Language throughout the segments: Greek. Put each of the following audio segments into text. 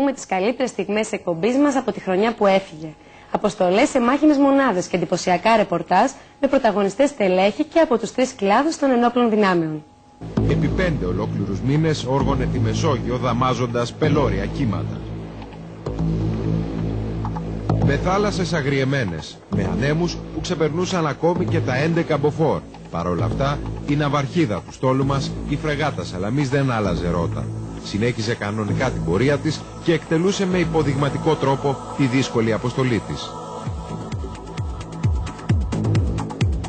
Με τις καλύτερες στιγμές εκπομπής μας από τη χρονιά που έφυγε. Αποστολές σε μάχημες μονάδες και εντυπωσιακά ρεπορτάζ με πρωταγωνιστές στελέχη και από τους 3 κλάδους των ενόπλων δυνάμεων. Επί 5 ολόκληρους μήνες όργωνε τη Μεσόγειο δαμάζοντας πελώρια κύματα. Με θάλασσες αγριεμένες, με ανέμους που ξεπερνούσαν ακόμη και τα 11 μποφόρ. Παρ' όλα αυτά, η ναυαρχίδα του στόλου μας, η φρεγάτα Σαλαμής, δεν άλλαζε ρότα. Συνέχιζε κανονικά την πορεία της και εκτελούσε με υποδειγματικό τρόπο τη δύσκολη αποστολή της.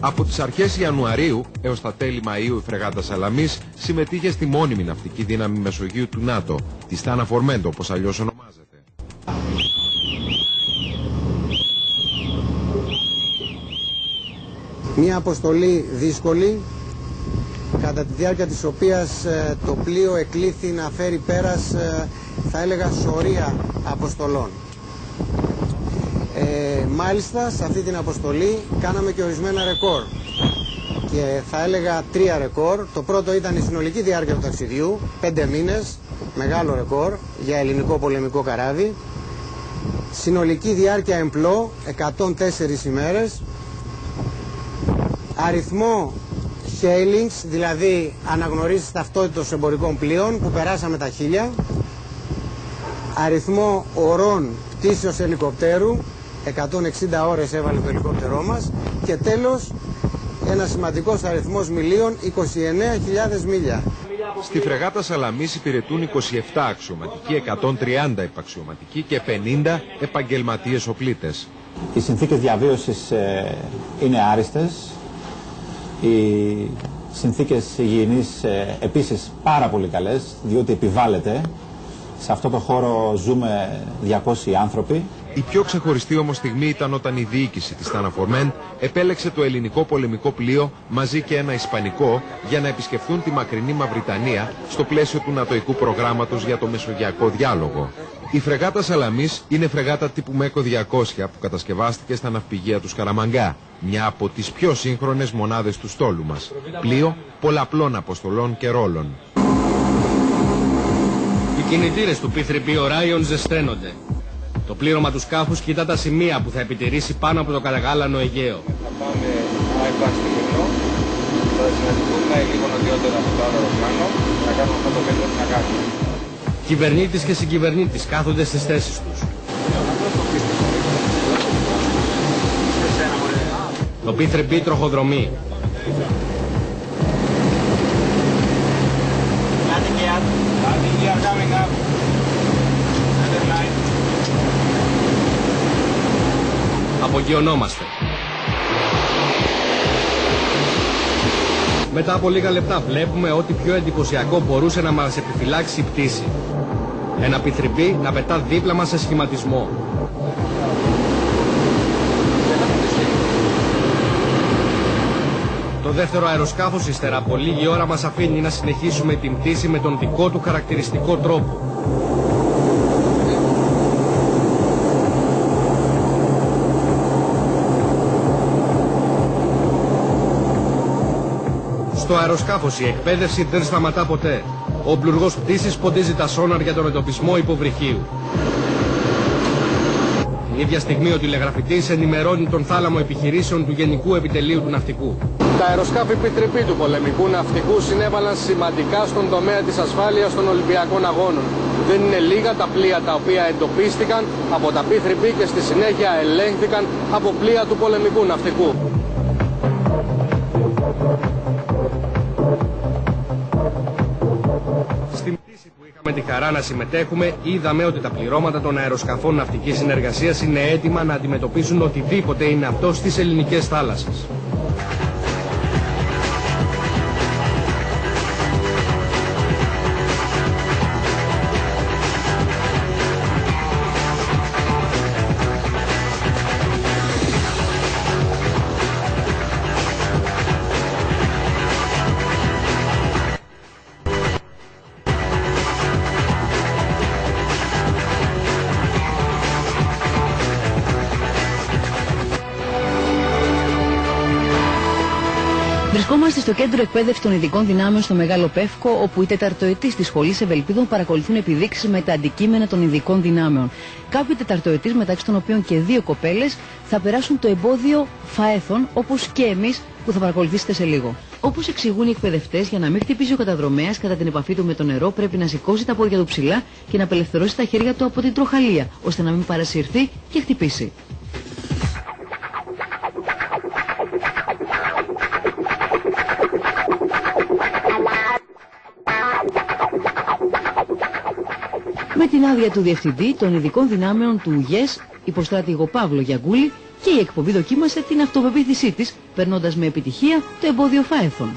Από τις αρχές Ιανουαρίου έως τα τέλη Μαΐου η φρεγάτα Σαλαμής συμμετείχε στη μόνιμη ναυτική δύναμη Μεσογείου του ΝΑΤΟ, τη Στάνα Φορμέντο όπως αλλιώς ονομάζεται. Μια αποστολή δύσκολη, κατά τη διάρκεια της οποίας το πλοίο εκλήθη να φέρει πέρας, θα έλεγα, σωρία αποστολών. Μάλιστα, σε αυτή την αποστολή κάναμε και ορισμένα ρεκόρ. Και θα έλεγα 3 ρεκόρ. Το πρώτο ήταν η συνολική διάρκεια του ταξιδιού, 5 μήνες, μεγάλο ρεκόρ για ελληνικό πολεμικό καράβι. Συνολική διάρκεια εμπλό, 104 ημέρες. Αριθμό hailings, δηλαδή αναγνωρίσεις ταυτότητος εμπορικών πλοίων που περάσαμε τα 1000. Αριθμό ωρών πτήσεως ελικοπτέρου, 160 ώρες έβαλε το ελικόπτερό μας. Και τέλος, ένα σημαντικός αριθμός μιλίων, 29.000 μίλια. Στη φρεγάτα Σαλαμής υπηρετούν 27 αξιωματικοί, 130 επαξιωματικοί και 50 επαγγελματίες οπλίτες. Οι συνθήκες διαβίωσης είναι άριστες. Οι συνθήκες υγιεινής επίσης πάρα πολύ καλές, διότι επιβάλλεται. Σε αυτό το χώρο ζούμε 200 άνθρωποι. Η πιο ξεχωριστή όμως στιγμή ήταν όταν η διοίκηση της Στάνα Φορμέντ επέλεξε το ελληνικό πολεμικό πλοίο μαζί και ένα ισπανικό για να επισκεφθούν τη μακρινή Μαυριτανία στο πλαίσιο του νατοϊκού προγράμματος για το Μεσογειακό Διάλογο. Η φρεγάτα Σαλαμής είναι φρεγάτα τύπου ΜΕΚΟ 200 που κατασκευάστηκε στα ναυπηγεία του Σκαραμαγκά, μια από τις πιο σύγχρονες μονάδες του στόλου μας. Πλοίο πολλαπλών αποστολών και ρόλων. Οι κινητήρες του P3P Orion ζεσταίνονται. Το πλήρωμα του σκάφους κοιτά τα σημεία που θα επιτηρήσει πάνω από το καταγάλανο Αιγαίο. Θα πάμε bypass στη Μητρό, θα συναντηθούμε λίγο νοτιότερα από το άλλο αεροπλάνο, να κάνουμε αυτό το οποίο πρέπει να κάνουμε. Κυβερνήτης και συγκυβερνήτης κάθονται στις θέσεις τους. Το P3P τροχοδρομεί. Απογειωνόμαστε. Μετά από λίγα λεπτά βλέπουμε ό,τι πιο εντυπωσιακό μπορούσε να μας επιφυλάξει η πτήση. Ένα P3P να πετά δίπλα μας σε σχηματισμό. Το δεύτερο αεροσκάφος ύστερα από λίγη ώρα μας αφήνει να συνεχίσουμε την πτήση με τον δικό του χαρακτηριστικό τρόπο. Στο αεροσκάφος η εκπαίδευση δεν σταματά ποτέ. Ο πλουργός πτήσης ποντίζει τα σόναρ για τον εντοπισμό υποβρυχίου. Την ίδια στιγμή ο τηλεγραφητής ενημερώνει τον θάλαμο επιχειρήσεων του Γενικού Επιτελείου του Ναυτικού. Τα αεροσκάφη P3P του πολεμικού ναυτικού συνέβαλαν σημαντικά στον τομέα της ασφάλειας των Ολυμπιακών Αγώνων. Δεν είναι λίγα τα πλοία τα οποία εντοπίστηκαν από τα P3P και στη συνέχεια ελέγχθηκαν από πλοία του πολεμικού ναυτικού. Στην πτήση που είχαμε τη χαρά να συμμετέχουμε, είδαμε ότι τα πληρώματα των αεροσκαφών ναυτικής συνεργασίας είναι έτοιμα να αντιμετωπίσουν οτιδήποτε είναι αυτό στις ελληνικές θάλασσες. στο Κέντρο Εκπαίδευση των Ειδικών Δυνάμεων στο Μεγάλο Πεύκο, όπου οι τεταρτοετής της Σχολής Ευελπίδων παρακολουθούν επιδείξεις με τα αντικείμενα των Ειδικών Δυνάμεων. Κάποιοι τεταρτοετής, μεταξύ των οποίων και 2 κοπέλες, θα περάσουν το εμπόδιο φαέθων, όπως και εμείς που θα παρακολουθήσετε σε λίγο. Όπως εξηγούν οι εκπαιδευτές, για να μην χτυπήσει ο καταδρομέας κατά την επαφή του με το νερό, πρέπει να σηκώσει τα πόδια του ψηλά και να απελευθερώσει τα χέρια του από την τροχαλία, ώστε να μην παρασυρθεί και χτυπήσει. Με την άδεια του Διευθυντή των Ειδικών Δυνάμεων του ΟΥΓΕΣ, υποστράτηγο Παύλο Γιαγκούλη, και η εκπομπή δοκίμασε την αυτοπεποίθησή της, περνώντας με επιτυχία το εμπόδιο φαέθων.